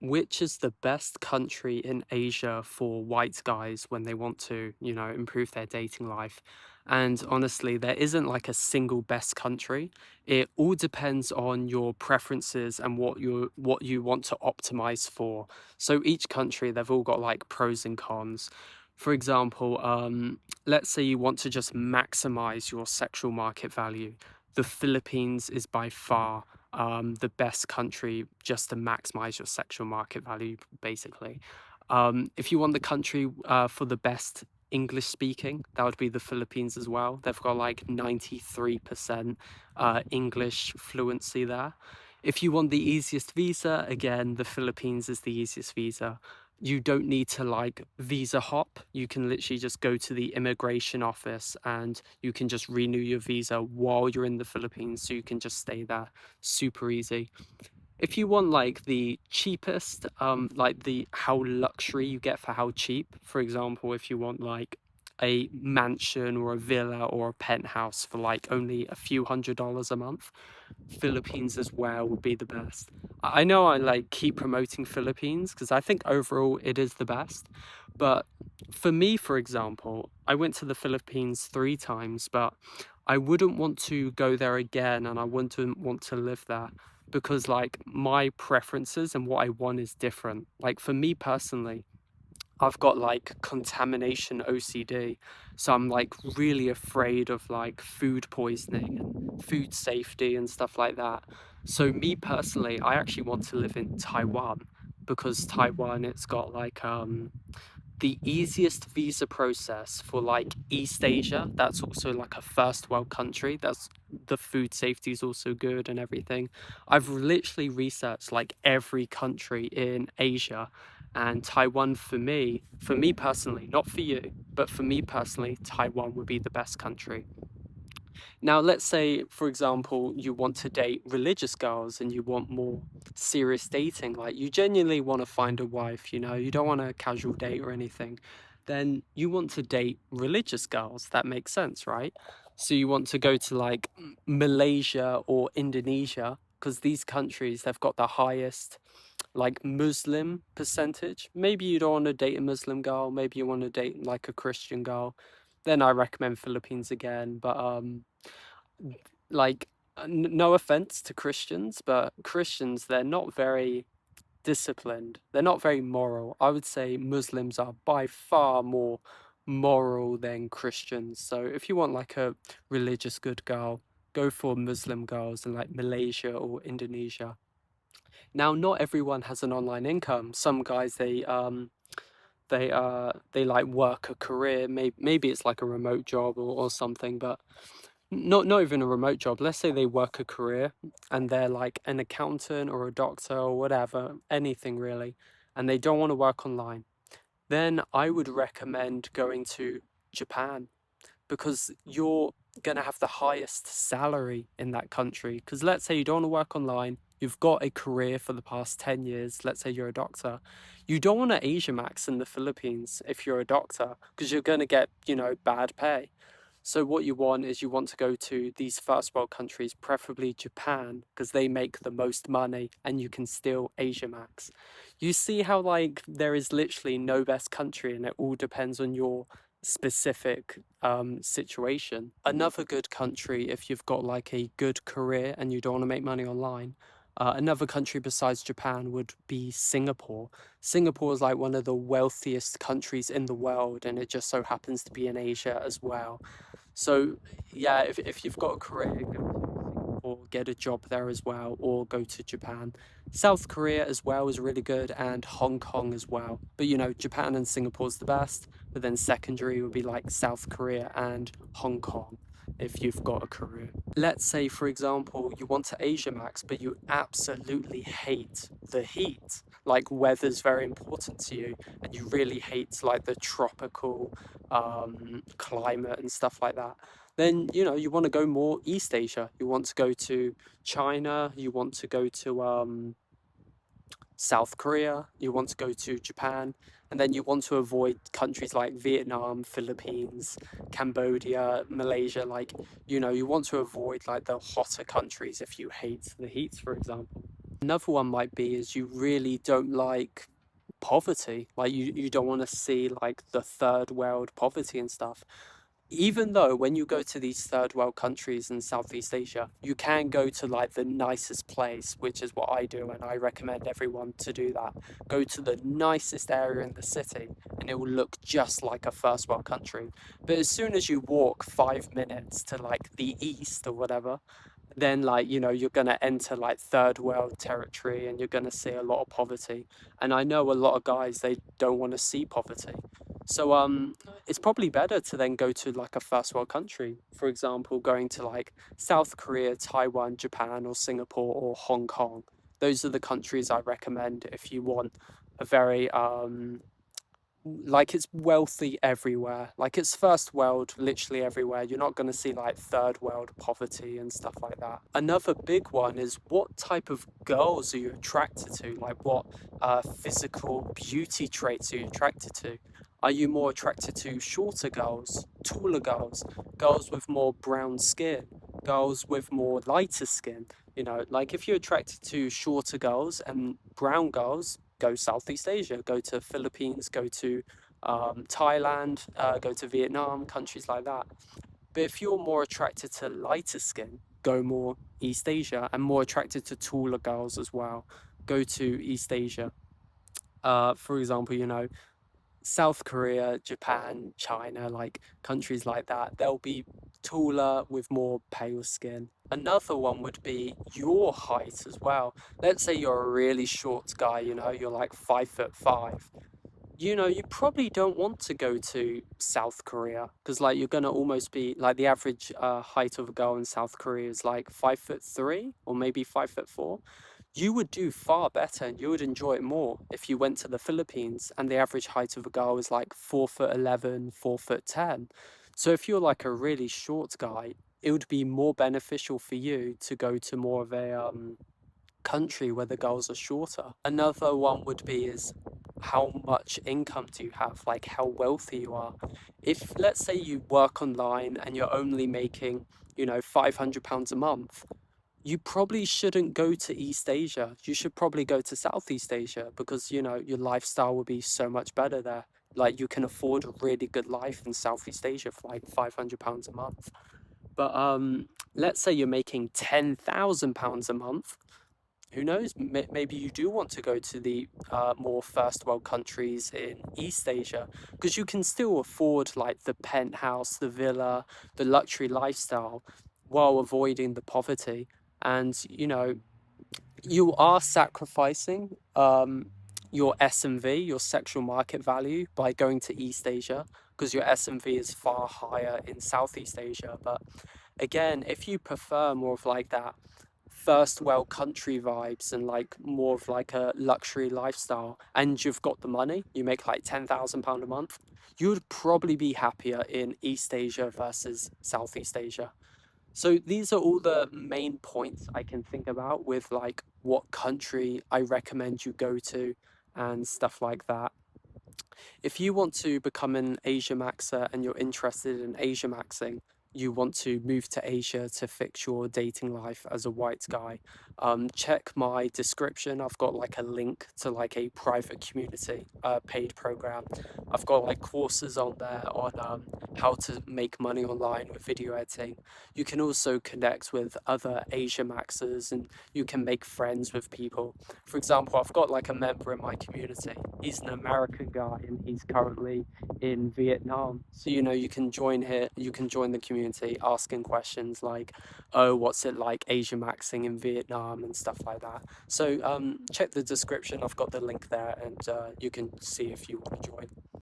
Which is the best country in Asia for white guys when they want to, improve their dating life? And honestly, there isn't like a single best country. It all depends on your preferences and what you want to optimize for. So each country, they've all got like pros and cons. For example, let's say you want to just maximize your sexual market value. The Philippines is by far the best country just to maximize your sexual market value, basically. If you want the country for the best English speaking, that would be the Philippines as well. They've got like 93% English fluency there. If you want the easiest visa, again, the Philippines is the easiest visa. You don't need to like visa hop. You can literally just go to the immigration office and you can just renew your visa while you're in the Philippines. So you can just stay there super easy. If you want like the cheapest, like the how luxury you get for how cheap, for example, if you want like a mansion or a villa or a penthouse for like only a few $100s a month, Philippines as well would be the best. I know I like keep promoting Philippines because I think overall it is the best. But for me, for example, I went to the Philippines 3 times, but I wouldn't want to go there again and I wouldn't want to live there because like my preferences and what I want is different. Like for me personally, I've got like contamination OCD. So I'm like really afraid of like food poisoning and food safety and stuff like that. So me personally, I actually want to live in Taiwan because Taiwan it's got like the easiest visa process for like East Asia. That's also like a first world country. That's the food safety is also good and everything. I've literally researched like every country in Asia and Taiwan for me personally, not for you, but for me personally, Taiwan would be the best country. Now, let's say, for example, you want to date religious girls and you want more serious dating, like you genuinely want to find a wife, you don't want a casual date or anything, then you want to date religious girls. That makes sense, right? So you want to go to like Malaysia or Indonesia because these countries, they've got the highest like Muslim percentage. Maybe you don't want to date a Muslim girl, maybe you want to date like a Christian girl. Then I recommend Philippines again, but like no offense to Christians, but Christians they're not very disciplined. They're not very moral. I would say Muslims are by far more moral than Christians. So if you want like a religious good girl, go for Muslim girls in like Malaysia or Indonesia. Now, not everyone has an online income. Some guys they like work a career. Maybe it's like a remote job or something, but not even a remote job. Let's say they work a career and they're like an accountant or a doctor or whatever, anything really, and they don't want to work online. Then I would recommend going to Japan because you're going to have the highest salary in that country. Because let's say you don't want to work online, you've got a career for the past 10 years, let's say you're a doctor. You don't want to Asia Max in the Philippines if you're a doctor because you're going to get, bad pay. So what you want is you want to go to these first world countries, preferably Japan, because they make the most money and you can still Asia Max. You see how like there is literally no best country and it all depends on your specific situation. Another good country if you've got like a good career and you don't want to make money online. Another country besides Japan would be Singapore. Singapore is like one of the wealthiest countries in the world, and it just so happens to be in Asia as well. So, yeah, if you've got a career, go to Singapore, get a job there as well, or go to Japan. South Korea as well is really good, and Hong Kong as well. But Japan and Singapore's the best, but then secondary would be like South Korea and Hong Kong if you've got a career. Let's say, for example, you want to Asia Max, but you absolutely hate the heat. Like weather's very important to you, and you really hate like the tropical climate and stuff like that. Then you want to go more East Asia. You want to go to China. You want to go to South Korea. You want to go to Japan, and then you want to avoid countries like Vietnam, Philippines, Cambodia, Malaysia. Like you want to avoid like the hotter countries if you hate the heat, for example. Another one might be is you really don't like poverty. Like you don't want to see like the third world poverty and stuff. Even though when you go to these third world countries in Southeast Asia, you can go to like the nicest place, which is what I do, and I recommend everyone to do that. Go to the nicest area in the city, and it will look just like a first world country. But as soon as you walk 5 minutes to like the east or whatever, then like you're going to enter like third world territory and you're going to see a lot of poverty. And I know a lot of guys, they don't want to see poverty. So it's probably better to then go to like a first world country, for example, going to like South Korea, Taiwan, Japan, or Singapore, or Hong Kong. Those are the countries I recommend if you want a very like it's wealthy everywhere. Like it's first world literally everywhere. You're not going to see like third world poverty and stuff like that. Another big one is, what type of girls are you attracted to? Like what physical beauty traits are you attracted to? Are you more attracted to shorter girls, taller girls, girls with more brown skin, girls with more lighter skin? Like if you're attracted to shorter girls and brown girls, go Southeast Asia, go to Philippines, go to Thailand, go to Vietnam, countries like that. But if you're more attracted to lighter skin, go more East Asia, and more attracted to taller girls as well, go to East Asia. For example, South Korea, Japan, China, like countries like that, they'll be taller with more pale skin. Another one would be your height as well. Let's say you're a really short guy, you're like 5'5". You probably don't want to go to South Korea because like you're gonna almost be like, the average height of a girl in South Korea is like 5'3" or maybe 5'4". You would do far better and you would enjoy it more if you went to the Philippines and the average height of a girl is like 4'11", 4'10". So if you're like a really short guy, it would be more beneficial for you to go to more of a country where the girls are shorter. Another one would be is, how much income do you have? Like how wealthy you are. If let's say you work online and you're only making, £500 a month, you probably shouldn't go to East Asia. You should probably go to Southeast Asia because, your lifestyle will be so much better there. Like you can afford a really good life in Southeast Asia for like £500 a month. But let's say you're making £10,000 a month. Who knows? Maybe you do want to go to the more first world countries in East Asia because you can still afford like the penthouse, the villa, the luxury lifestyle while avoiding the poverty. And you are sacrificing your S&V, your sexual market value, by going to East Asia because your S&V is far higher in Southeast Asia. But again, if you prefer more of like that first world country vibes and like more of like a luxury lifestyle, and you've got the money, you make like £10,000 a month, you would probably be happier in East Asia versus Southeast Asia. So these are all the main points I can think about with like what country I recommend you go to and stuff like that. If you want to become an Asia Maxer and you're interested in Asia Maxing, you want to move to Asia to fix your dating life as a white guy, check my description. I've got like a link to like a private community paid program. I've got like courses on there on how to make money online with video editing. You can also connect with other Asia Maxers and you can make friends with people. For example, I've got like a member in my community. He's an American guy and he's currently in Vietnam. So, you can join here, you can join the community asking questions like, oh, what's it like Asia Maxing in Vietnam and stuff like that. So check the description, I've got the link there, and you can see if you want to join.